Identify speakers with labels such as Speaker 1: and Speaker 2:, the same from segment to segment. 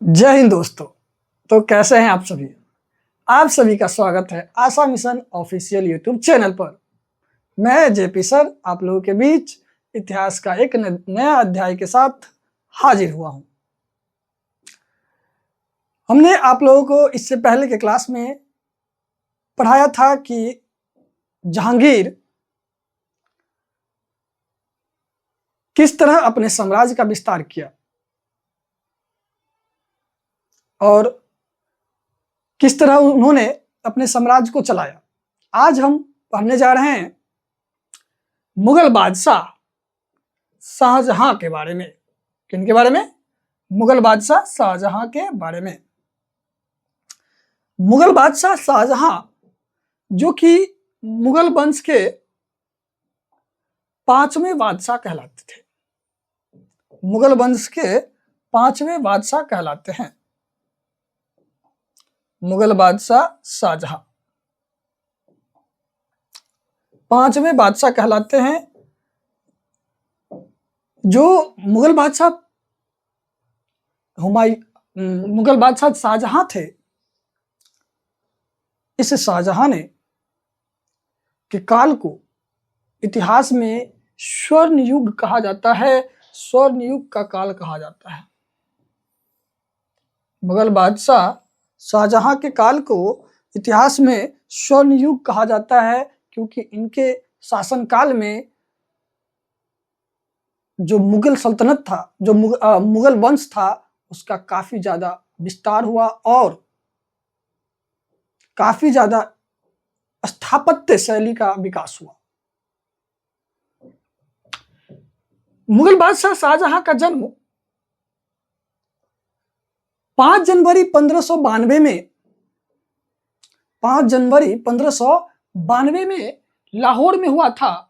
Speaker 1: जय हिंद दोस्तों। तो कैसे हैं आप सभी? आप सभी का स्वागत है आशा मिशन ऑफिशियल यूट्यूब चैनल पर। मैं जेपी सर आप लोगों के बीच इतिहास का एक नया अध्याय के साथ हाजिर हुआ हूं। हमने आप लोगों को इससे पहले के क्लास में पढ़ाया था कि जहांगीर किस तरह अपने साम्राज्य का विस्तार किया और किस तरह उन्होंने अपने साम्राज्य को चलाया। आज हम पढ़ने जा रहे हैं मुगल बादशाह शाहजहां के बारे में। किनके बारे में? मुगल बादशाह शाहजहां के बारे में। मुगल बादशाह शाहजहां जो कि मुगल वंश के 5वें बादशाह कहलाते थे। मुगल वंश के 5वें बादशाह कहलाते हैं मुगल बादशाह शाहजहां। 5वें बादशाह कहलाते हैं। जो मुगल बादशाह मुगल बादशाह शाहजहां थे, इस शाहजहां ने के काल को इतिहास में स्वर्ण युग कहा जाता है। स्वर्ण युग का काल कहा जाता है। मुगल बादशाह शाहजहां के काल को इतिहास में स्वर्ण युग कहा जाता है, क्योंकि इनके शासनकाल में जो मुगल सल्तनत था, जो मुगल वंश था, उसका काफी ज्यादा विस्तार हुआ और काफी ज्यादा स्थापत्य शैली का विकास हुआ। मुगल बादशाह शाहजहां का जन्म 5 जनवरी 1592 में 5 जनवरी 1592 में लाहौर में हुआ था।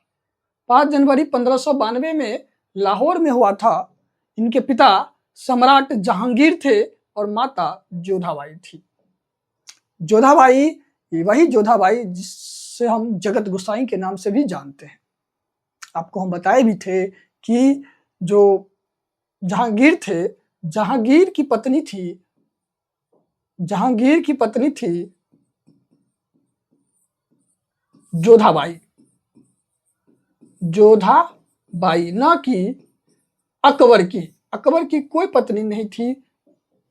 Speaker 1: 5 जनवरी 1592 में लाहौर में हुआ था। इनके पिता सम्राट जहांगीर थे और माता जोधाबाई थी। जोधाबाई वही जोधाबाई जिससे हम जगत गोसाई के नाम से भी जानते हैं। आपको हम बताए भी थे कि जो जहांगीर थे, जहांगीर की पत्नी थी जोधाबाई। जोधाबाई, ना कि अकबर की कोई पत्नी नहीं थी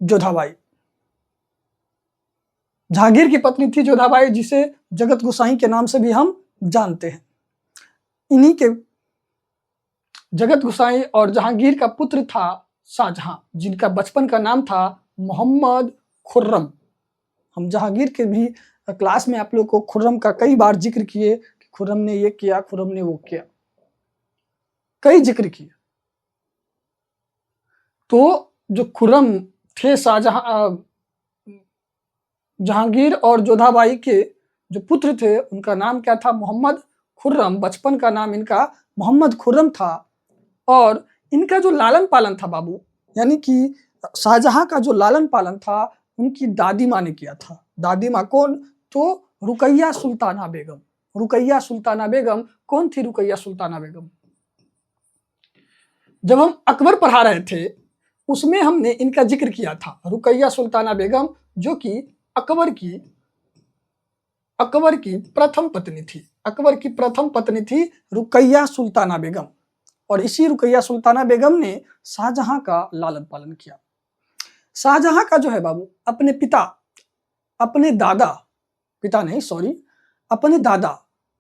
Speaker 1: जोधाबाई। जहांगीर की पत्नी थी जोधाबाई, जिसे जगत गोसाई के नाम से भी हम जानते हैं। इन्हीं के जगत गोसाई और जहांगीर का पुत्र था शाहजहां, जिनका बचपन का नाम था मोहम्मद खुर्रम। हम जहांगीर के भी क्लास में आप लोग को खुर्रम का कई बार जिक्र किए कि खुर्रम ने ये किया, खुर्रम ने वो किया, कई जिक्र किए। तो जो खुर्रम थे जहांगीर और जोधाबाई के जो पुत्र थे, उनका नाम क्या था? मोहम्मद खुर्रम। बचपन का नाम इनका मोहम्मद खुर्रम था। और इनका जो लालन पालन था बाबू, यानी कि शाहजहां का जो लालन पालन था, उनकी दादी माँ ने किया था। दादी माँ कौन? तो रुकैया सुल्ताना बेगम। रुकैया सुल्ताना बेगम कौन थी? रुकैया सुल्ताना बेगम। जब हम अकबर पढ़ा रहे थे, उसमें हमने इनका जिक्र किया था। रुकैया सुल्ताना बेगम जो कि अकबर की प्रथम पत्नी थी। अकबर की प्रथम पत्नी थी रुकैया सुल्ताना बेगम। और इसी रुकैया सुल्ताना बेगम ने शाहजहां का लालन पालन किया। शाहजहां का जो है बाबू, अपने दादा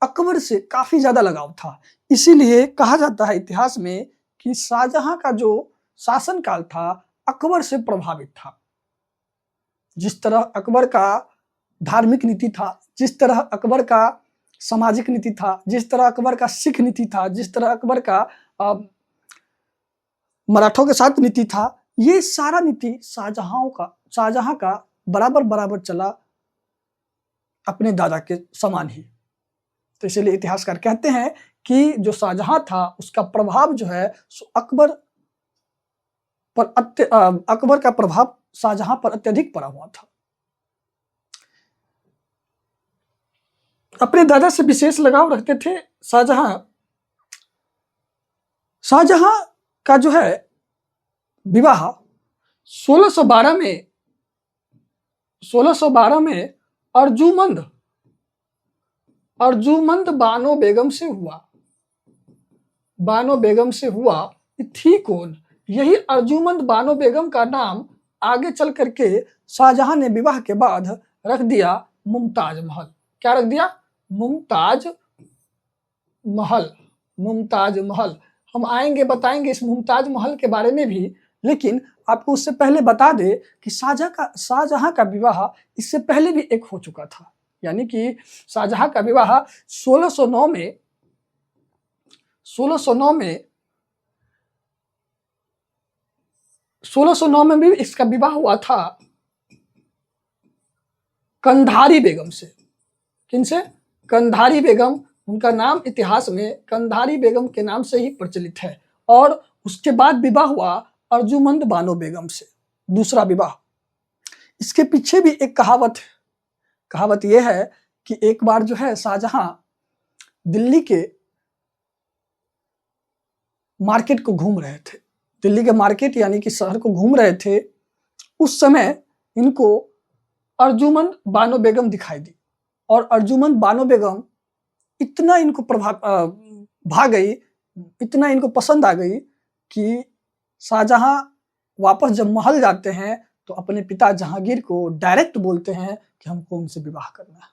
Speaker 1: अकबर से काफी ज्यादा लगाव था। इसीलिए कहा जाता है इतिहास में कि शाहजहां का जो शासनकाल था अकबर से प्रभावित था। जिस तरह अकबर का धार्मिक नीति था, जिस तरह अकबर का सामाजिक नीति था, जिस तरह अकबर का सिख नीति था, जिस तरह अकबर का मराठों के साथ नीति था, ये सारा नीति शाहजहां का बराबर चला, अपने दादा के समान ही। तो इसलिए इतिहासकार कहते हैं कि जो शाहजहां था, उसका प्रभाव जो है अकबर का प्रभाव शाहजहां पर अत्यधिक पड़ा हुआ था। अपने दादा से विशेष लगाव रखते थे शाहजहां। शाहजहां का जो है विवाह 1612 में 1612 में अर्जुमंद बानो बेगम से हुआ। बानो बेगम से हुआ, थी कौन? यही अर्जुमंद बानो बेगम का नाम आगे चल करके शाहजहां ने विवाह के बाद रख दिया मुमताज महल। क्या रख दिया? मुमताज महल। मुमताज महल हम आएंगे, बताएंगे इस मुमताज महल के बारे में भी, लेकिन आपको उससे पहले बता दे कि शाहजहां का विवाह इससे पहले भी एक हो चुका था। यानी कि शाहजहां का विवाह 1609 में 1609 में भी इसका विवाह हुआ था कंधारी बेगम से। किनसे? कंधारी बेगम। उनका नाम इतिहास में कंधारी बेगम के नाम से ही प्रचलित है। और उसके बाद विवाह हुआ अर्जुमंद बानो बेगम से, दूसरा विवाह। इसके पीछे भी एक कहावत है। कहावत यह है कि एक बार जो है शाहजहां दिल्ली के मार्केट को घूम रहे थे। दिल्ली के मार्केट यानी कि शहर को घूम रहे थे। उस समय इनको अर्जुमंद बानो बेगम दिखाई दी और अर्जुमंद बानो बेगम इतना इनको भा गई, इतना इनको पसंद आ गई कि शाहजहां वापस जब महल जाते हैं तो अपने पिता जहांगीर को डायरेक्ट बोलते हैं कि हमको उनसे विवाह करना है।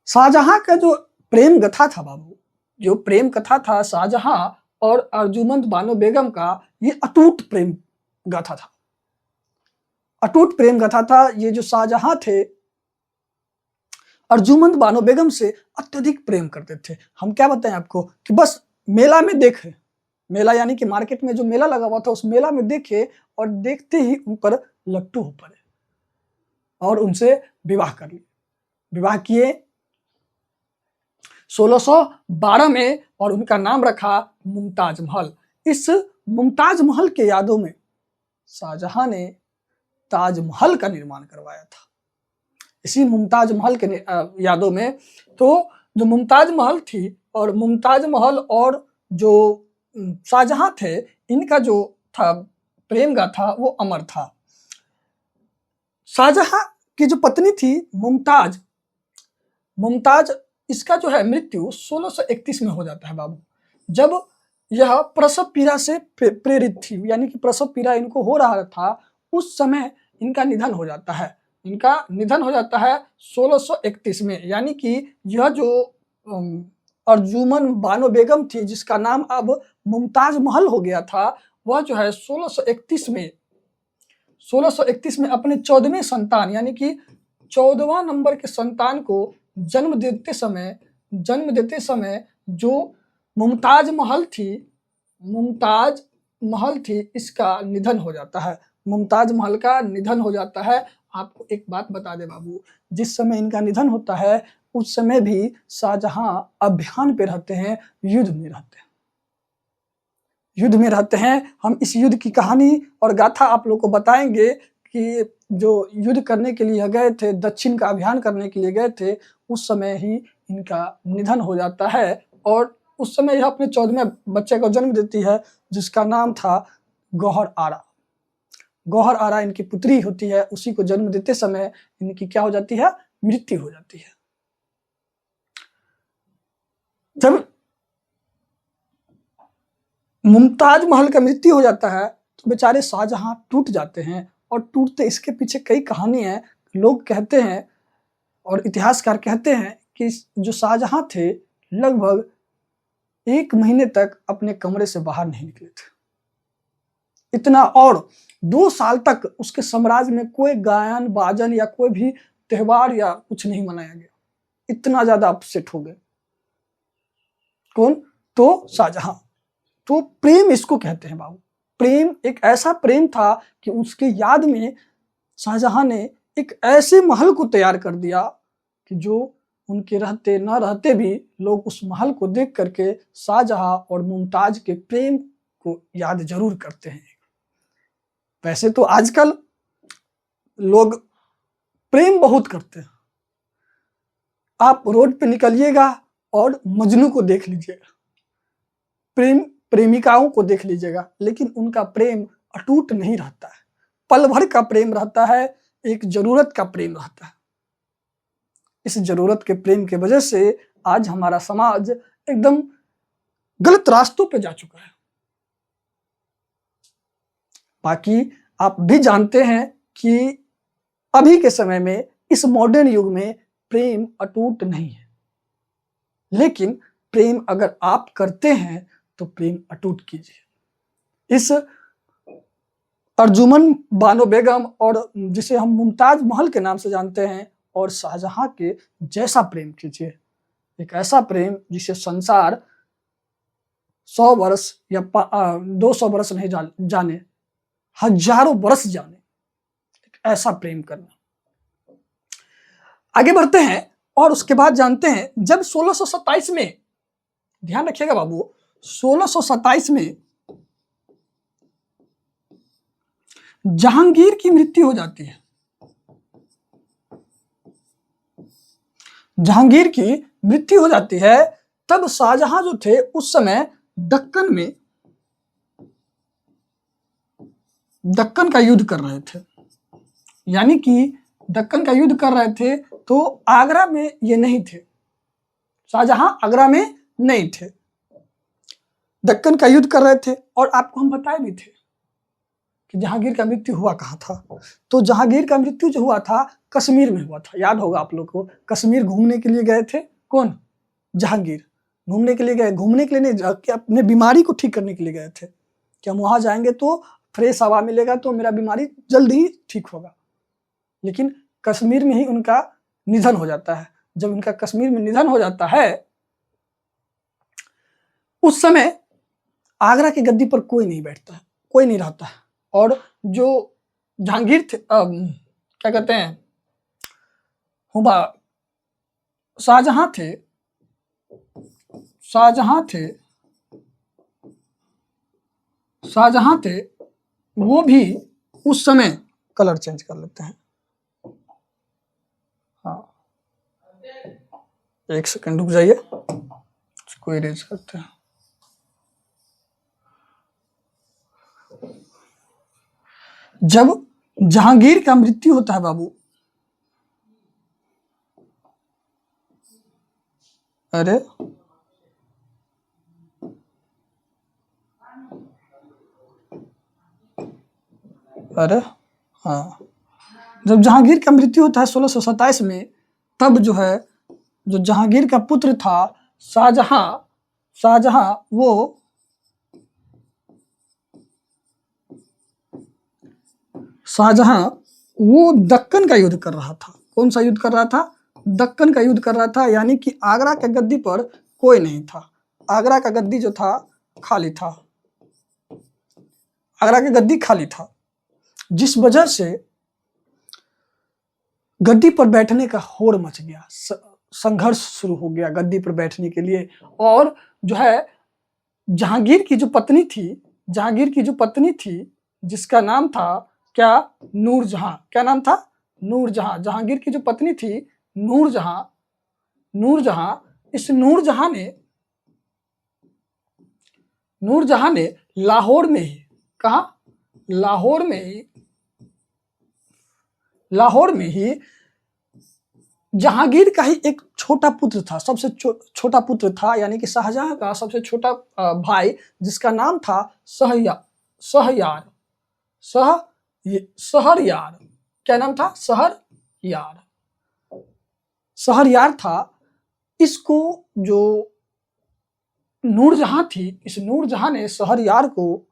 Speaker 1: शाहजहां का जो प्रेम कथा था बाबू, जो प्रेम कथा था शाहजहां और अर्जुमंद बानो बेगम का, ये अटूट प्रेम गाथा था। अटूट प्रेम गाथा था। ये जो शाहजहां थे अर्जुमंद बानो बेगम से अत्यधिक प्रेम करते थे। हम क्या बताएं आपको कि बस मेला में देखे, मेला यानी कि मार्केट में जो मेला लगा हुआ था उस मेला में देखे और देखते ही उन पर लट्टू हो पड़े और उनसे विवाह कर लिए। विवाह किए 1612 में और उनका नाम रखा मुमताज महल। इस मुमताज महल के यादों में शाहजहां ने ताजमहल का निर्माण करवाया था। इसी मुमताज महल के यादों में तो जो मुमताज महल थी और मुमताज महल और जो शाहजहां थे, इनका जो था प्रेम गाथा वो अमर था। शाहजहां की जो पत्नी थी मुमताज, इसका जो है मृत्यु 1631 में हो जाता है बाबू, जब यह प्रसव पीड़ा से प्रेरित थी। यानी कि प्रसव पीड़ा इनको हो रहा था, उस समय इनका निधन हो जाता है। इनका निधन हो जाता है 1631 में। यानी कि यह जो अर्जुमंद बानो बेगम थी जिसका नाम अब मुमताज महल हो गया था, वह जो है 1631 में अपने 14वें संतान यानी कि 14वां नंबर के संतान को जन्म देते समय जो मुमताज महल थी इसका निधन हो जाता है। मुमताज महल का निधन हो जाता है। आपको एक बात बता दे बाबू, जिस समय इनका निधन होता है उस समय भी शाहजहां अभियान पे रहते हैं, युद्ध में रहते हैं। हम इस युद्ध की कहानी और गाथा आप लोग को बताएंगे कि जो युद्ध करने के लिए गए थे, दक्षिण का अभियान करने के लिए गए थे, उस समय ही इनका निधन हो जाता है। और उस समय यह अपने 14वें बच्चे को जन्म देती है जिसका नाम था गौहर आरा इनकी पुत्री होती है। उसी को जन्म देते समय इनकी क्या हो जाती है? मृत्यु हो जाती है। जब मुमताज महल का मृत्यु हो जाता है तो बेचारे शाहजहां टूट जाते हैं। और टूटते इसके पीछे कई कहानी है। लोग कहते हैं और इतिहासकार कहते हैं कि जो शाहजहां थे लगभग 1 महीने तक अपने कमरे से बाहर नहीं निकले थे। इतना, और 2 साल तक उसके साम्राज्य में कोई गायन बाजन या कोई भी त्योहार या कुछ नहीं मनाया गया। इतना ज्यादा अपसेट हो गए। कौन? तो शाहजहां। तो प्रेम इसको कहते हैं बाबू। प्रेम एक ऐसा प्रेम था कि उसके याद में शाहजहां ने एक ऐसे महल को तैयार कर दिया कि जो उनके रहते न रहते भी लोग उस महल को देख करके शाहजहां और मुमताज के प्रेम को याद जरूर करते हैं। वैसे तो आजकल लोग प्रेम बहुत करते हैं। आप रोड पे निकलिएगा और मजनू को देख लीजिएगा, प्रेमिकाओं को देख लीजिएगा, लेकिन उनका प्रेम अटूट नहीं रहता है, पल भर का प्रेम रहता है, एक जरूरत का प्रेम रहता है। इस जरूरत के प्रेम के वजह से आज हमारा समाज एकदम गलत रास्तों पे जा चुका है। बाकी आप भी जानते हैं कि अभी के समय में, इस मॉडर्न युग में प्रेम अटूट नहीं है, लेकिन प्रेम अगर आप करते हैं तो प्रेम अटूट कीजिए। इस अर्जुमन बानो बेगम और जिसे हम मुमताज महल के नाम से जानते हैं और शाहजहां के जैसा प्रेम कीजिए, एक ऐसा प्रेम जिसे संसार 100 वर्ष या 200 वर्ष नहीं जाने, हजारों वर्ष जाने, एक ऐसा प्रेम करना। आगे बढ़ते हैं और उसके बाद जानते हैं, जब 1627 में, ध्यान रखिएगा बाबू, 1627 में जहांगीर की मृत्यु हो जाती है। जहांगीर की मृत्यु हो जाती है, तब शाहजहां जो थे उस समय दक्कन का युद्ध कर रहे थे। यानी कि दक्कन का युद्ध कर रहे थे तो आगरा में ये नहीं थे, शाहजहां आगरा में नहीं थे, दक्कन का युद्ध कर रहे थे। और आपको हम बताए भी थे कि जहांगीर का मृत्यु हुआ कहाँ था। तो जहांगीर का मृत्यु जो हुआ था कश्मीर में हुआ था, याद होगा आप लोग को। कश्मीर घूमने के लिए गए थे, कौन? जहांगीर घूमने के लिए गए, घूमने के लिए नहीं, कि अपने बीमारी को ठीक करने के लिए गए थे कि हम वहां जाएंगे तो फ्रेश हवा मिलेगा तो मेरा बीमारी जल्द ही ठीक होगा। लेकिन कश्मीर में ही उनका निधन हो जाता है। जब उनका कश्मीर में निधन हो जाता है, उस समय आगरा की गद्दी पर कोई नहीं बैठता है, कोई नहीं रहता है। और जो जहांगीर थे, क्या कहते हैं, हुमा शाहजहां थे, वो भी उस समय, कलर चेंज कर लेते हैं, हाँ एक सेकंड रुक जाइए, इसको इरेज करते हैं। जब जहांगीर का मृत्यु होता है बाबू, अरे हाँ, जब जहांगीर का मृत्यु होता है 1627 में, तब जो है, जो जहांगीर का पुत्र था शाहजहां वो दक्कन का युद्ध कर रहा था। कौन सा युद्ध कर रहा था? दक्कन का युद्ध कर रहा था। यानी कि आगरा के गद्दी पर कोई नहीं था, आगरा का गद्दी जो था खाली था, आगरा की गद्दी खाली था, जिस वजह से गद्दी पर बैठने का होड़ मच गया, संघर्ष शुरू हो गया गद्दी पर बैठने के लिए। और जो है जहांगीर की जो पत्नी थी, जिसका नाम था क्या? नूरजहां। क्या नाम था? नूरजहां। जहांगीर की जो पत्नी थी नूरजहां, इस नूरजहां ने लाहौर में ही, कहा? लाहौर में ही जहांगीर का ही एक छोटा पुत्र था, सबसे छोटा पुत्र था, यानी कि शाहजहां का सबसे छोटा भाई, जिसका नाम था शहरयार। क्या नाम था? शहरयार था। इसको जो नूरजहां थी, इस नूरजहां ने शहरयार को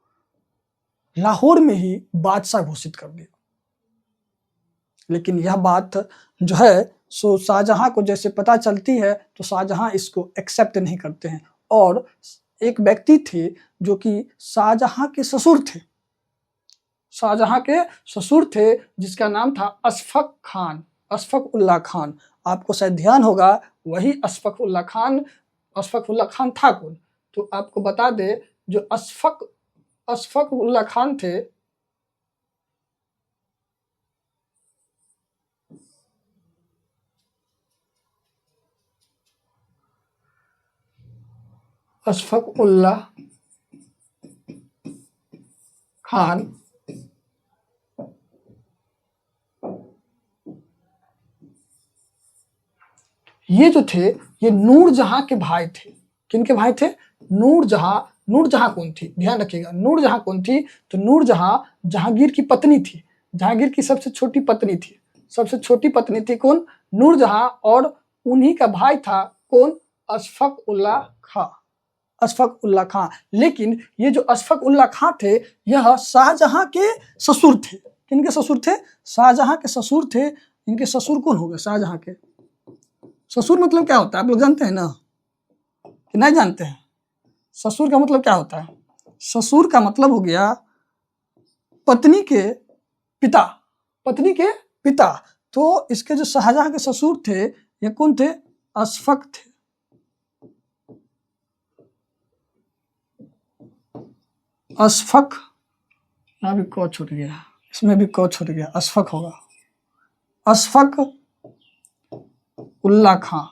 Speaker 1: लाहौर में ही बादशाह घोषित कर दिया। लेकिन यह बात जो है सो शाहजहां को जैसे पता चलती है तो शाहजहां इसको एक्सेप्ट नहीं करते हैं। और एक व्यक्ति थे जो कि शाहजहां के ससुर थे, जिसका नाम था अशफक उल्लाह खान। आपको शायद ध्यान होगा, वही अशफक उल्लाह खान था कौन? तो आपको बता दे, जो अशफक उल्लाह खान थे, अशफक उल्लाह खान ये जो थे ये नूरजहां के भाई थे। किनके भाई थे? नूरजहां। नूरजहां कौन थी? ध्यान रखिएगा, नूरजहां कौन थी? तो नूरजहां जहांगीर की पत्नी थी। जहांगीर की सबसे छोटी पत्नी थी। सबसे छोटी पत्नी थी कौन? नूरजहां। और उन्हीं का भाई था कौन? अशफक उल्लाह खां। अशफक उल्लाह खां। लेकिन ये जो अशफक उल्लाह खां थे यह शाहजहां के ससुर थे। किनके ससुर थे? शाहजहां के ससुर थे। इनके ससुर कौन हो गए? शाहजहां के ससुर मतलब क्या होता है आप लोग जानते हैं ना कि नहीं जानते हैं? ससुर का मतलब क्या होता है? ससुर का मतलब हो गया पत्नी के पिता। पत्नी के पिता। तो इसके जो शाहजहां के ससुर थे ये कौन थे? अशफक थे। अशफक। यहाँ भी क छूट गया, इसमें भी क छूट गया, अशफक होगा। अशफक उल्लाह खां।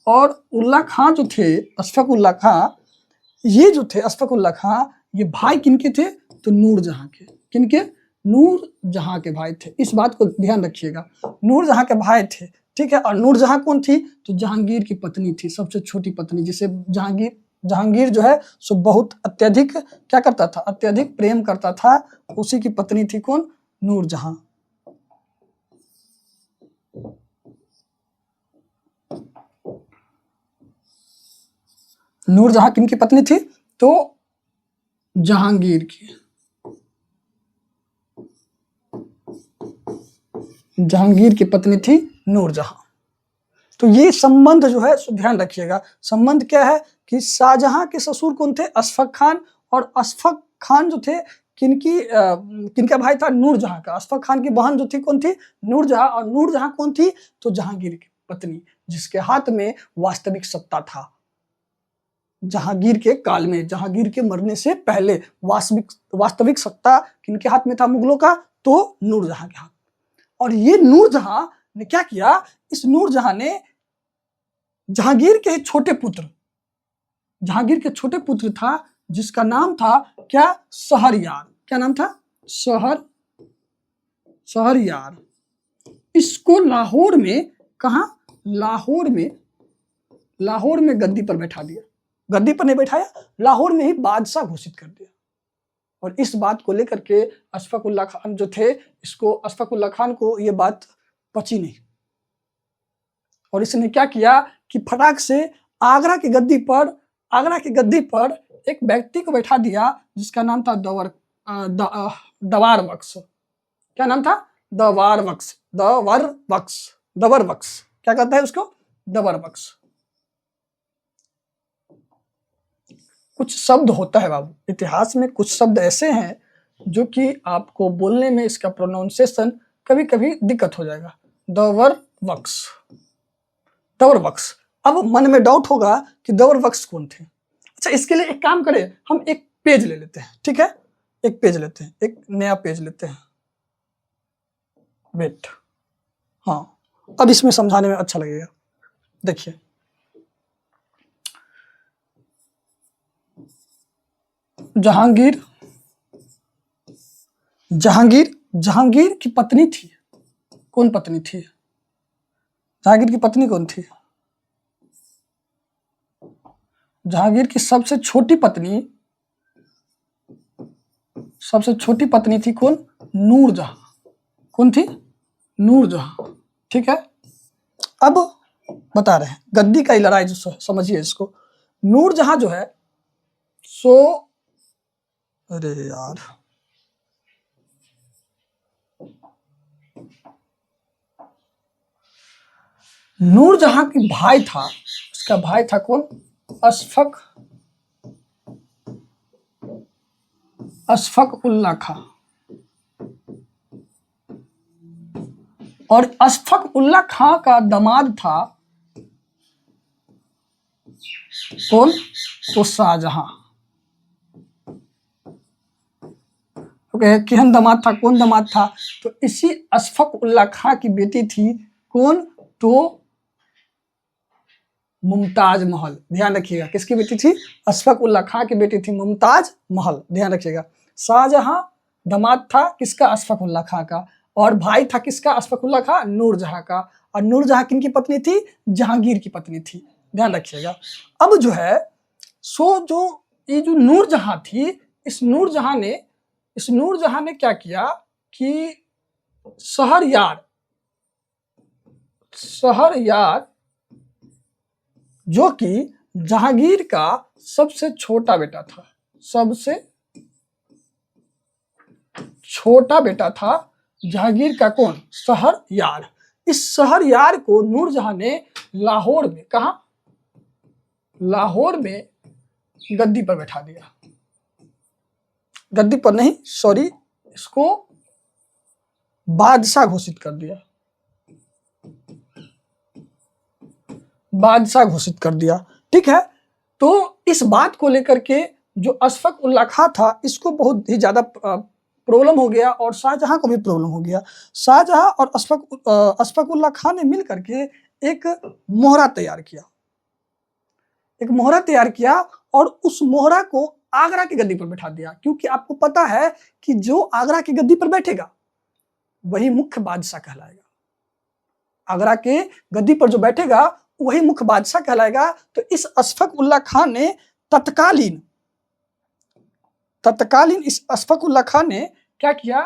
Speaker 1: और उल्लाह खां जो थे, अशफक उल्लाह खां, ये जो थे अशफक उल्लाह खां, ये भाई किनके थे? तो नूरजहां के। किनके? नूरजहां के भाई थे। इस बात को ध्यान रखिएगा, नूरजहां के भाई थे। ठीक है। और नूरजहां कौन थी? तो जहांगीर की पत्नी थी, सबसे छोटी पत्नी, जिसे जहांगीर जो है सो बहुत अत्यधिक क्या करता था? अत्यधिक प्रेम करता था। उसी की पत्नी थी कौन? नूरजहां। नूरजहां किनकी पत्नी थी? तो जहांगीर की। जहांगीर की पत्नी थी नूरजहां। तो ये संबंध जो है ध्यान रखिएगा। संबंध क्या है कि शाहजहां के ससुर कौन थे? अशफक खान। और अशफक खान जो थे किनका भाई था? नूरजहां का। अशफक खान की बहन जो थी कौन थी? नूरजहां। और नूरजहां कौन थी? तो जहांगीर की पत्नी, जिसके हाथ में वास्तविक सत्ता था। जहांगीर के काल में, जहांगीर के मरने से पहले वास्तविक सत्ता किनके हाथ में था? मुगलों का। तो नूरजहां के हाथ। और ये नूरजहां ने क्या किया? इस नूरजहां ने जहांगीर के छोटे पुत्र, जहांगीर के छोटे पुत्र था जिसका नाम था क्या? शहरयार। क्या नाम था? शहरयार। इसको लाहौर में, कहा? लाहौर में गद्दी पर बैठा दिया। गद्दी पर नहीं बैठाया, लाहौर में ही बादशाह घोषित कर दिया। और इस बात को लेकर के अशफक उल्लाह खान जो थे, अशफक उल्लाह खान को ये बात पची नहीं। और इसने क्या किया कि फटाक से आगरा की गद्दी पर एक व्यक्ति को बैठा दिया जिसका नाम था दवार बख्श। क्या नाम था? दवार बख्श। क्या कहता है उसको? दवर बख्श। कुछ शब्द होता है बाबू, इतिहास में कुछ शब्द ऐसे हैं जो कि आपको बोलने में इसका प्रोनाउंसिएशन कभी कभी दिक्कत हो जाएगा। दवर बख्श। अब मन में डाउट होगा कि दवर बख्श कौन थे। अच्छा, इसके लिए एक काम करें, हम एक पेज ले लेते हैं। ठीक है, एक पेज लेते हैं, एक नया पेज लेते हैं। वेट, हाँ, अब इसमें समझाने में अच्छा लगेगा। देखिए, जहांगीर की पत्नी थी। कौन पत्नी थी? जहांगीर की पत्नी कौन थी? जहांगीर की सबसे छोटी पत्नी थी कौन? नूरजहां। कौन थी? नूरजहां। ठीक है। अब बता रहे हैं गद्दी का लड़ाई जो समझिए इसको। नूरजहां जो है सो, अरे यार, नूरजहां की भाई था, उसका भाई था कौन? अशफक उल्लाह खां। और अशफक उल्लाह खां का दामाद था कौन? तो शाहजहां। किहन दामाद था? कौन दामाद था? तो इसी अशफक उल्लाह खां की बेटी थी कौन? तो मुमताज महल। ध्यान रखिएगा, किसकी बेटी थी? अशफक उल्लाह खां की बेटी थी मुमताज महल। ध्यान रखिएगा, शाहजहां दामाद था किसका? अशफक उल्लाह खां का। और भाई था किसका? अशफक उल्लाह खां, नूरजहां का। और नूरजहां किनकी पत्नी थी? जहांगीर की पत्नी थी, ध्यान रखिएगा। अब जो है सो जो ये जो नूरजहां थी, इस नूरजहां ने क्या किया कि शहरयार जो कि जहांगीर का सबसे छोटा बेटा था, सबसे छोटा बेटा था जहांगीर का, कौन? शहरयार। इस शहरयार को नूरजहां ने लाहौर में, कहा? लाहौर में गद्दी पर बैठा दिया। गद्दी पर नहीं, सॉरी, इसको बादशाह घोषित कर दिया, बादशाह घोषित कर दिया। ठीक है, तो इस बात को लेकर के जो अशफाक उल्लाह खां था, इसको बहुत ही ज्यादा प्रॉब्लम हो गया और शाहजहां को भी प्रॉब्लम हो गया। शाहजहां और अशफाक उल्लाह खां ने मिल करके एक मोहरा तैयार किया, और उस मोहरा को आगरा की गद्दी पर बैठा दिया, क्योंकि आपको पता है कि जो आगरा की गद्दी पर बैठेगा वही मुख्य बादशाह कहलाएगा। आगरा के गद्दी पर जो बैठेगा वही मुख्य बादशाह कहलाएगा। तो इस अशफाक उल्लाह खां ने तत्कालीन इस अशफाक उल्लाह खां ने क्या किया?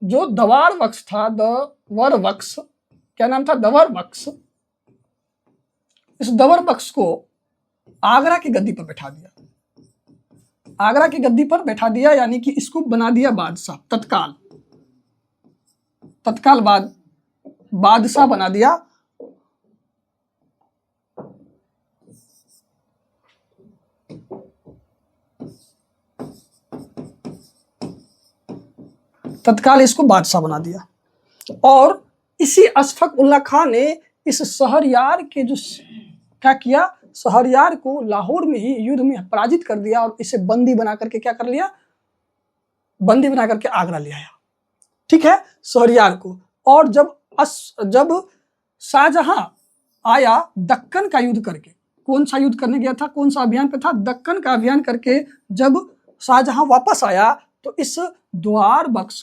Speaker 1: जो दवार बख्श था, दवर बख्श, क्या नाम था? दवर बख्श। इस दवर बख्श को आगरा की गद्दी पर बैठा दिया, आगरा की गद्दी पर बैठा दिया, यानी कि इसको बना दिया बादशाह, तत्काल बादशाह बना दिया। तत्काल इसको बादशाह बना दिया। और इसी अशफाक उल्लाह खां ने इस शहरयार के जो क्या किया? शहरयार को लाहौर में ही युद्ध में पराजित कर दिया और इसे बंदी बना करके क्या कर लिया? बंदी बना करके आगरा ले आया। ठीक है, शहरयार को। और जब शाहजहां आया दक्कन का युद्ध करके, कौन सा युद्ध करने गया था? कौन सा अभियान पे था? दक्कन का अभियान करके जब शाहजहां वापस आया तो इस दवार बख्श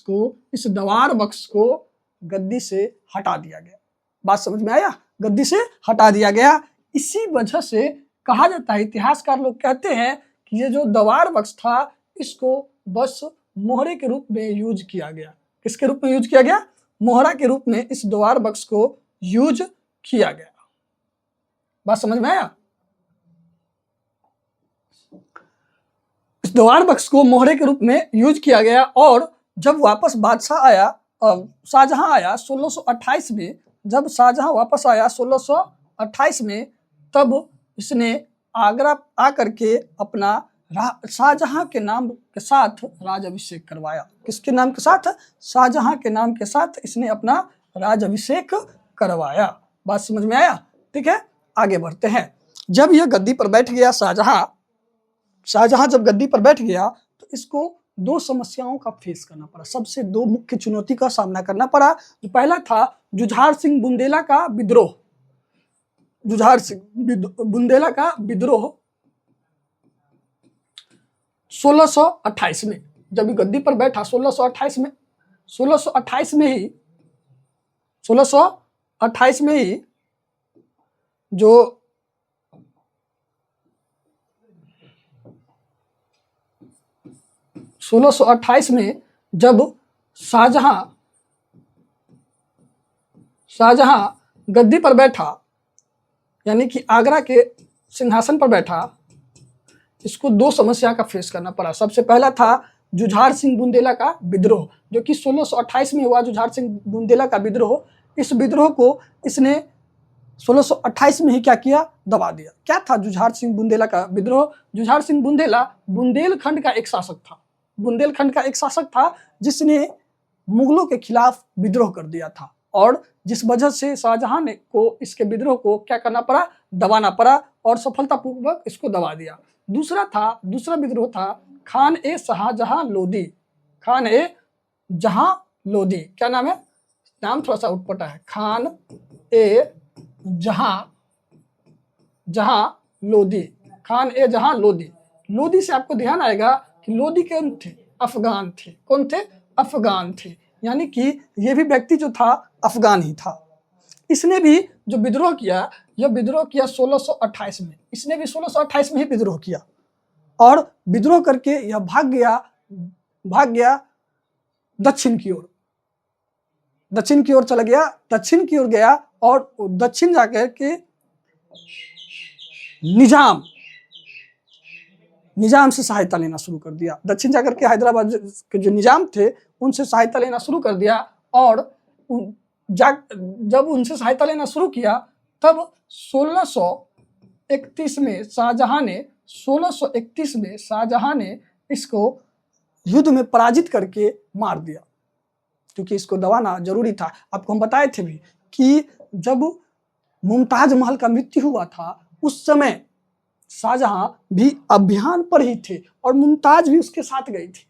Speaker 1: को गद्दी से हटा दिया गया। बात समझ में आया? गद्दी से हटा दिया गया। इसी वजह से कहा जाता है, इतिहासकार लोग कहते हैं कि ये जो दवार बख्श था इसको बस मोहरे के रूप में यूज किया गया। किसके रूप में यूज किया गया? मोहरा के रूप में इस दवार बख्श को यूज किया गया। बात समझ में आया? इस दवार बख्श को मोहरे के रूप में यूज किया गया। और जब वापस बादशाह आया, शाहजहां आया 1628 में, जब शाहजहां वापस आया 1628 में, तब इसने आगरा आकर के अपना शाहजहां के नाम के साथ राज अभिषेक करवाया। किसके नाम के साथ? शाहजहां के नाम के साथ इसने अपना राज अभिषेक करवाया। बात समझ में आया? ठीक है, आगे बढ़ते हैं। जब यह गद्दी पर बैठ गया शाहजहां जब गद्दी पर बैठ गया तो इसको दो समस्याओं का फेस करना पड़ा, सबसे दो मुख्य चुनौती का सामना करना पड़ा। जो पहला था जुझार सिंह बुंदेला का विद्रोह। जुझार सिंह बुंदेला का विद्रोह 1628 में, जब गद्दी पर बैठा 1628 में, 1628 में ही जो 1628 में जब शाहजहां गद्दी पर बैठा, यानी कि आगरा के सिंहासन पर बैठा, इसको दो समस्या का फेस करना पड़ा। सबसे पहला था जुझार सिंह बुंदेला का विद्रोह, जो कि 1628 में हुआ। जुझार सिंह बुंदेला का विद्रोह, इस विद्रोह को इसने 1628 में ही क्या किया? दबा दिया। क्या था जुझार सिंह बुंदेला का विद्रोह? जुझार सिंह बुंदेला बुंदेलखंड का एक शासक था, जिसने मुगलों के खिलाफ विद्रोह कर दिया था, और जिस वजह से शाहजहां ने को इसके विद्रोह को क्या करना पड़ा? दबाना पड़ा, और सफलतापूर्वक इसको दबा दिया। दूसरा विद्रोह था खान ए शाहजहां लोदी। क्या नाम है? नाम थोड़ा सा उटपटा है। खान ए जहां लोदी। लोदी से आपको ध्यान आएगा कि लोदी कौन थे? अफगान थे। कौन थे? अफगान थे। यानी कि ये भी व्यक्ति जो था अफगान ही था। इसने भी जो विद्रोह किया, यह विद्रोह किया 1628 में। इसने भी 1628 में ही विद्रोह किया और विद्रोह करके यह भाग गया दक्षिण की ओर, दक्षिण की ओर चला गया, दक्षिण की ओर गया और दक्षिण जाकर के निजाम से सहायता लेना शुरू कर दिया। दक्षिण जाकर के हैदराबाद के जो निजाम थे उनसे सहायता लेना शुरू कर दिया और जब उनसे सहायता लेना शुरू किया तब 1631 में शाहजहां ने इसको युद्ध में पराजित करके मार दिया, क्योंकि इसको दबाना जरूरी था। आपको हम बताए थे भी कि जब मुमताज महल का मृत्यु हुआ था उस समय शाहजहां भी अभियान पर ही थे और मुमताज भी उसके साथ गई थी।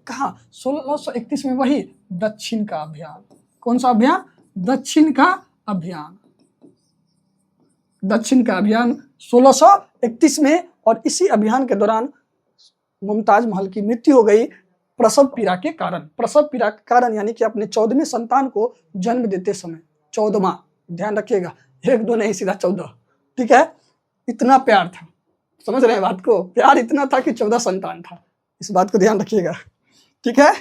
Speaker 1: कहाँ? 1631 में वही दक्षिण का अभियान। कौन सा अभियान? दक्षिण का अभियान 1631 में। और इसी अभियान के दौरान मुमताज महल की मृत्यु हो गई प्रसव पीड़ा के कारण, यानी कि अपने 14वें संतान को जन्म देते समय। 14वां, ध्यान रखिएगा, 1 2 नहीं, सीधा 14, ठीक है। इतना प्यार था, समझ रहे हैं बात को? प्यार इतना था कि 14 संतान था, इस बात को ध्यान रखिएगा, ठीक है।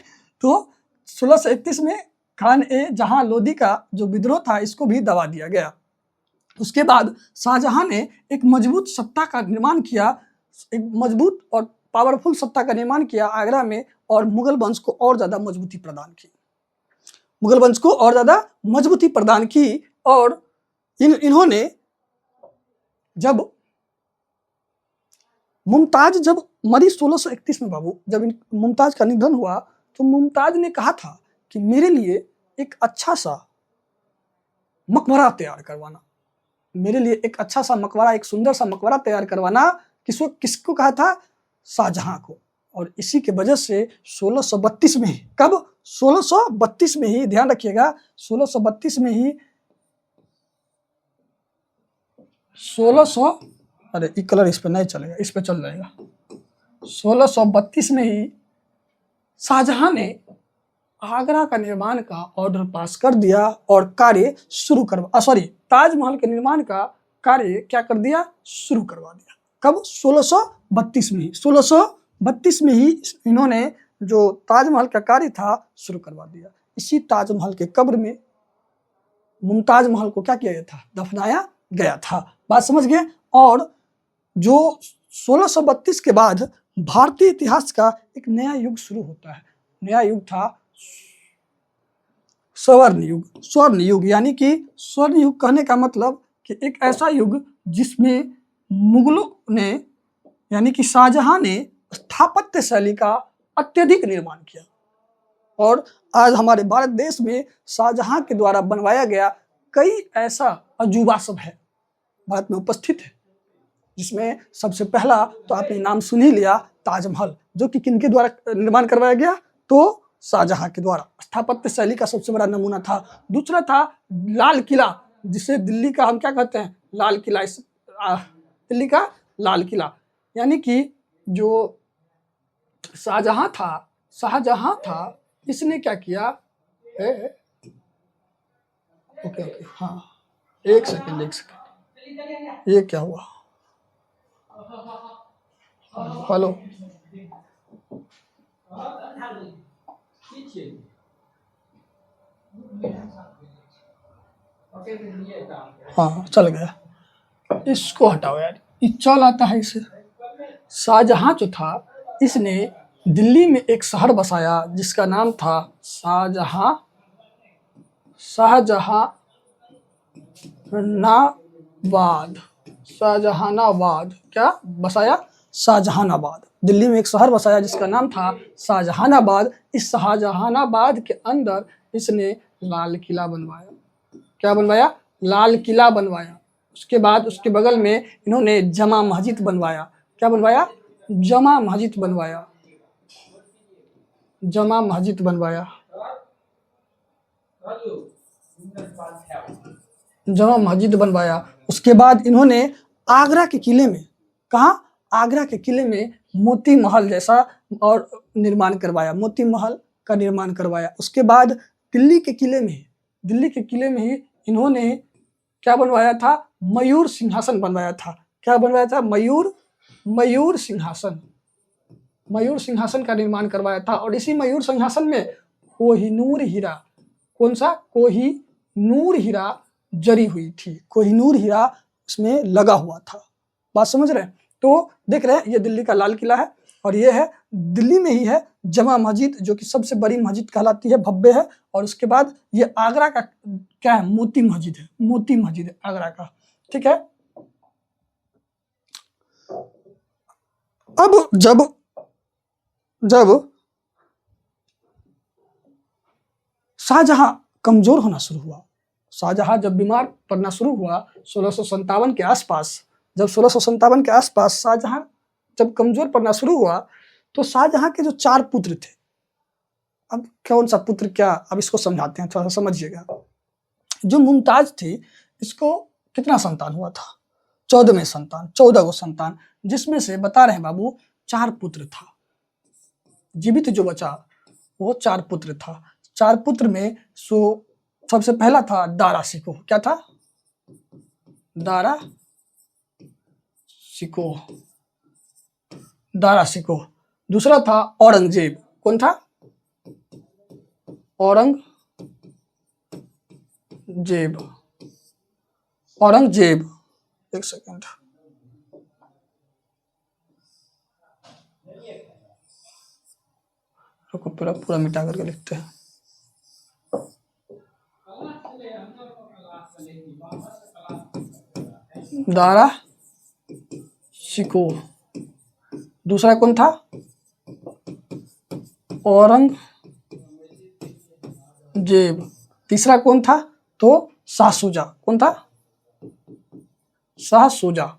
Speaker 1: तो 1631 में खान ए जहां लोदी का जो विद्रोह था इसको भी दबा दिया गया। उसके बाद शाहजहां ने एक मजबूत सत्ता का निर्माण किया, एक मजबूत और पावरफुल सत्ता का निर्माण किया आगरा में, और मुगल वंश को और ज्यादा मजबूती प्रदान की। और इन्होंने जब मुमताज जब मरी 1631 में बाबू, जब मुमताज का निधन हुआ तो मुमताज ने कहा था कि मेरे लिए एक अच्छा सा मकबरा तैयार करवाना, एक सुंदर सा मकबरा तैयार करवाना। किसको कहा था? शाहजहां को। और इसी के वजह से 1632 में ही, कब? 1632 में ही, ध्यान रखिएगा, 1632 में ही अरे ये कलर इस पे नहीं चलेगा, इस पे चल जाएगा। 1632 में ही शाहजहां ने आगरा का निर्माण का ऑर्डर पास कर दिया और कार्य शुरू ताजमहल के निर्माण का कार्य क्या कर दिया? शुरू करवा दिया। कब? 1632 में ही। 1632 में ही इन्होंने जो ताजमहल का कार्य था शुरू करवा दिया। इसी ताजमहल के कब्र में मुमताज महल को क्या किया गया था? दफनाया गया था। बात समझ गए? और जो 1632 के बाद भारतीय इतिहास का एक नया युग शुरू होता है। नया युग था स्वर्ण युग, यानी कि स्वर्ण युग कहने का मतलब कि एक ऐसा युग जिसमें मुगलों ने, यानी कि शाहजहां ने स्थापत्य शैली का अत्यधिक निर्माण किया। और आज हमारे भारत देश में शाहजहां के द्वारा बनवाया गया कई ऐसा अजूबा सब है, भारत में उपस्थित है, जिसमें सबसे पहला तो आपने नाम सुन ही लिया, ताजमहल, जो कि किनके द्वारा निर्माण करवाया गया? तो शाहजहां के द्वारा। स्थापत्य शैली का सबसे बड़ा नमूना था। दूसरा था लाल किला, जिसे दिल्ली का हम क्या कहते हैं? लाल किला। दिल्ली का लाल किला, यानी कि जो शाहजहां था इसने क्या किया? ओके, हाँ, एक सेकंड, ये क्या हुआ? हेलो, हाँ चल गया, इसको हटाओ यार, ये चल आता है इसे। शाहजहां जो था इसने दिल्ली में एक शहर बसाया जिसका नाम था शाहजहानाबाद। क्या बसाया? शाहजहानाबाद। दिल्ली में एक शहर बसाया जिसका नाम था शाहजहानाबाद। इस शाहजहानाबाद के अंदर इसने लाल किला बनवाया। क्या बनवाया? लाल किला बनवाया। उसके बाद उसके बगल में इन्होंने जमा मस्जिद बनवाया। क्या बनवाया? जमा मस्जिद बनवाया। जमा मस्जिद बनवाया। उसके बाद इन्होंने आगरा के किले में, कहाँ? आगरा के किले में मोती महल जैसा और निर्माण करवाया, मोती महल का निर्माण करवाया। उसके बाद दिल्ली के किले में ही इन्होंने क्या बनवाया था, मयूर सिंहासन बनवाया था। क्या बनवाया था, मयूर सिंहासन का निर्माण करवाया था। और इसी मयूर सिंहासन में कोहिनूर हीरा, कौन सा, कोहिनूर हीरा जरी हुई थी, कोहिनूर हीरा उसमें लगा हुआ था। बात समझ रहे हैं? तो देख रहे हैं ये दिल्ली का लाल किला है और ये है दिल्ली में ही है जमा मस्जिद, जो कि सबसे बड़ी मस्जिद कहलाती है, भव्य है। और उसके बाद ये आगरा का क्या है, मोती मस्जिद है आगरा का। ठीक है। अब जब शाहजहां कमजोर होना शुरू हुआ, शाहजहां जब बीमार पड़ना शुरू हुआ 1657 के आसपास, जब 1657 के आसपास शाहजहां जब कमजोर पड़ना शुरू हुआ, तो शाहजहां के जो 4 पुत्र थे, अब कौन सा पुत्र क्या, अब इसको समझाते हैं, थोड़ा सा समझिएगा। जो मुमताज थी, इसको कितना संतान हुआ था, 14 गो संतान, जिसमें से बता रहे हैं बाबू 4 पुत्र था। जीवित जो बचा वो 4 पुत्र था। 4 पुत्र में सबसे पहला था दारा शिकोह। क्या था, दारा शिकोह। दूसरा था औरंगजेब। कौन था, औरंगजेब। एक सेकंड, रुको, पूरा मिटा करके लिखते हैं। दारा शिकोह। दूसरा कौन था, औरंगजेब। तीसरा कौन था, तो शाह शुजा। कौन था, शाह शुजा।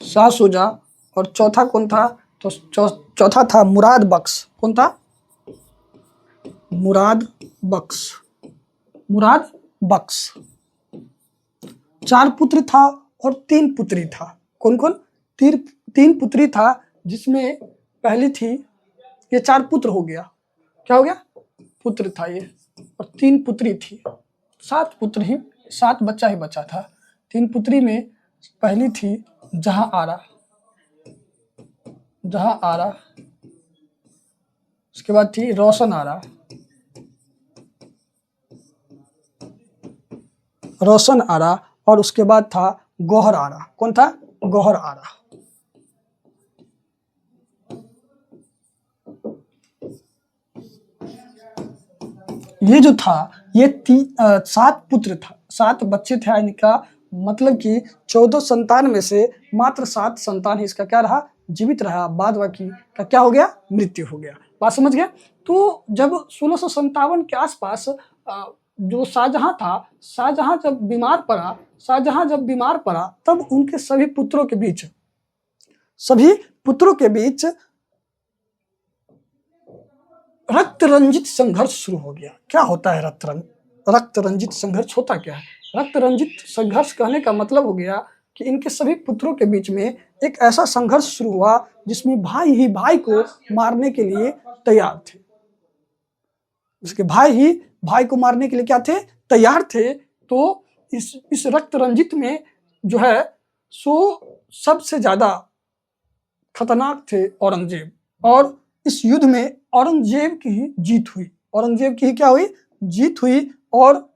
Speaker 1: शाह शुजा। और चौथा कौन था, तो चौथा था मुराद बख्श। कौन था, मुराद बख्श। 4 पुत्र था और 3 पुत्री था। कौन कौन, 3 पुत्री था, जिसमें पहली थी, ये 4 पुत्र हो गया, क्या हो गया, पुत्र था ये, और 3 पुत्री थी। 7 पुत्र ही, 7 बच्चा ही बचा था। 3 पुत्री में पहली थी जहां आरा, उसके बाद थी रोशन आरा, और उसके बाद था गौहर आरा। कौन था, गौहर आरा। ये जो था, ये 7 पुत्र था, 7 बच्चे थे इनका, मतलब कि 14 संतान में से मात्र 7 संतान ही इसका क्या रहा, जीवित रहा। बाद बाकी का क्या हो गया, मृत्यु हो गया। बात समझ गया? तो जब 1657 के आसपास जो शाहजहां था, शाहजहां जब बीमार पड़ा, तब उनके सभी पुत्रों के बीच रक्त रंजित संघर्ष शुरू हो गया। क्या होता है रक्त रंजित संघर्ष होता क्या है? रक्त रंजित संघर्ष कहने का मतलब हो गया कि इनके सभी पुत्रों के बीच में एक ऐसा संघर्ष शुरू हुआ जिसमें भाई ही भाई को मारने के लिए तैयार थे। इसके भाई ही भाई को मारने के लिए क्या थे, तैयार थे। तो इस रक्त रंजित में जो है सो सबसे ज्यादा खतरनाक थे औरंगजेब, और इस युद्ध में औरंगजेब की ही जीत हुई। औरंगजेब की ही क्या हुई, जीत हुई। और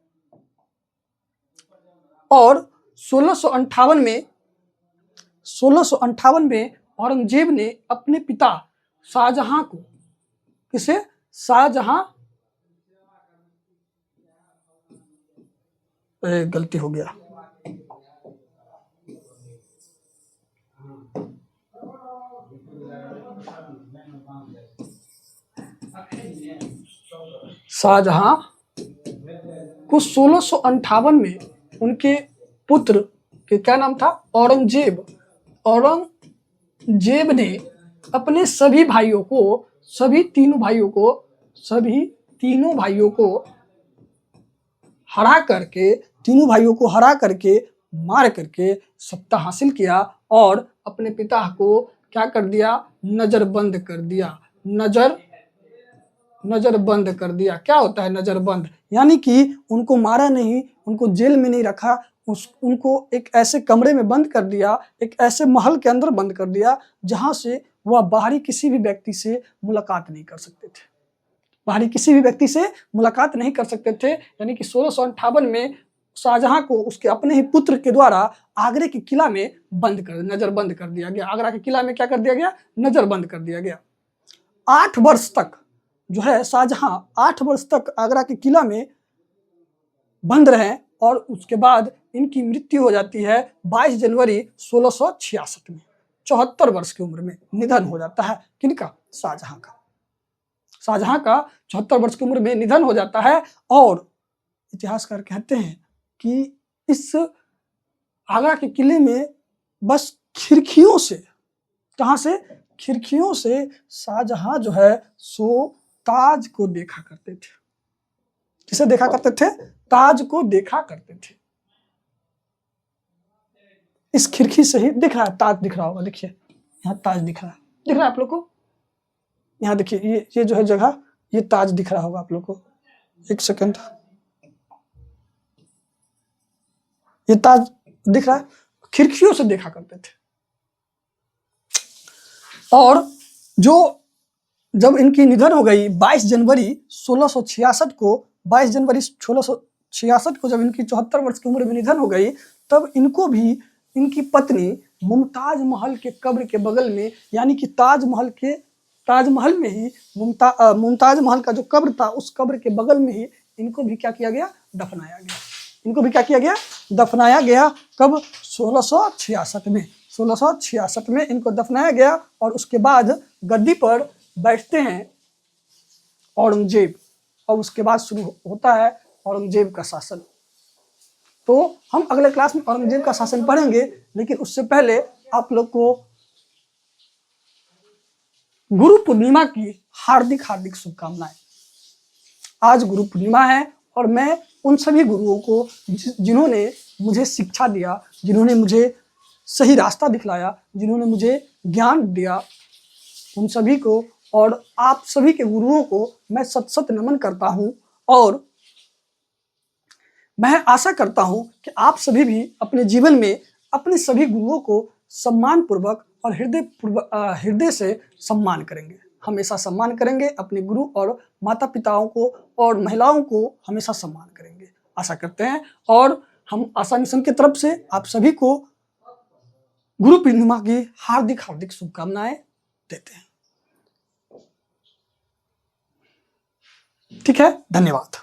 Speaker 1: 1658 में औरंगजेब ने अपने पिता शाहजहां को, किसे, गलती हो गया, शाहजहां को 1658 में उनके पुत्र के क्या नाम था, औरंगजेब ने अपने सभी तीनों भाइयों को तीनों भाइयों को हरा करके मार करके सत्ता हासिल किया और अपने पिता को क्या कर दिया, नजरबंद कर दिया। नजरबंद कर दिया। क्या होता है नजरबंद? यानी कि उनको मारा नहीं, उनको जेल में नहीं रखा, उनको एक ऐसे कमरे में बंद कर दिया, एक ऐसे महल के अंदर बंद कर दिया जहां से वह बाहरी किसी भी व्यक्ति से मुलाकात नहीं कर सकते थे। यानी कि 1658 में शाहजहां को उसके अपने ही पुत्र के द्वारा आगरे के किला में नजरबंद कर दिया गया। आगरा के किला में क्या कर दिया गया? नजरबंद कर दिया गया। 8 वर्ष तक जो है शाहजहां 8 वर्ष तक आगरा के किला में बंद रहे और उसके बाद इनकी मृत्यु हो जाती है 22 जनवरी 1666 में। 74 वर्ष की उम्र में निधन हो जाता है। किनका? शाहजहां का 74 वर्ष की उम्र में निधन हो जाता है। और इतिहासकार कहते हैं कि इस आगरा के किले में बस खिड़कियों से, कहां से? खिड़कियों से शाहजहां जो है सो ताज को देखा करते थे। किसे देखा करते थे? ताज को देखा करते थे। इस खिड़की से ही दिख रहा है, ताज दिख रहा होगा। देखिए यहाँ ताज दिख रहा है आप लोग को। यहाँ देखिए ये जो है जगह, ये ताज दिख रहा होगा आप लोग को। एक सेकंड, ये ताज दिख रहा है। खिड़कियों से देखा करते थे। और जब इनकी निधन हो गई 22 जनवरी 1666 को, 22 जनवरी 1666 को जब इनकी 74 वर्ष की उम्र में निधन हो गई, तब इनको भी इनकी पत्नी मुमताज महल के कब्र के बगल में, यानी कि ताजमहल में ही मुमताज महल का जो कब्र था उस कब्र के बगल में ही इनको भी क्या किया गया? दफनाया गया। कब? 1666 में इनको दफनाया गया। और उसके बाद गद्दी पर बैठते हैं औरंगजेब, और उसके बाद शुरू होता है औरंगजेब का शासन। तो हम अगले क्लास में औरंगजेब का शासन पढ़ेंगे, लेकिन उससे पहले आप लोग को गुरु पूर्णिमा की हार्दिक शुभकामनाएं। आज गुरु पूर्णिमा है और मैं उन सभी गुरुओं को जिन्होंने मुझे शिक्षा दिया, जिन्होंने मुझे सही रास्ता दिखलाया, जिन्होंने मुझे ज्ञान दिया, उन सभी को और आप सभी के गुरुओं को मैं सत नमन करता हूं। और मैं आशा करता हूं कि आप सभी भी अपने जीवन में अपने सभी गुरुओं को सम्मान पूर्वक और हृदय से सम्मान करेंगे। हमेशा सम्मान करेंगे अपने गुरु और माता पिताओं को, और महिलाओं को हमेशा सम्मान करेंगे, आशा करते हैं। और हम आशा मिशन की तरफ से आप सभी को गुरु पूर्णिमा की हार्दिक शुभकामनाएं देते हैं। ठीक है, धन्यवाद।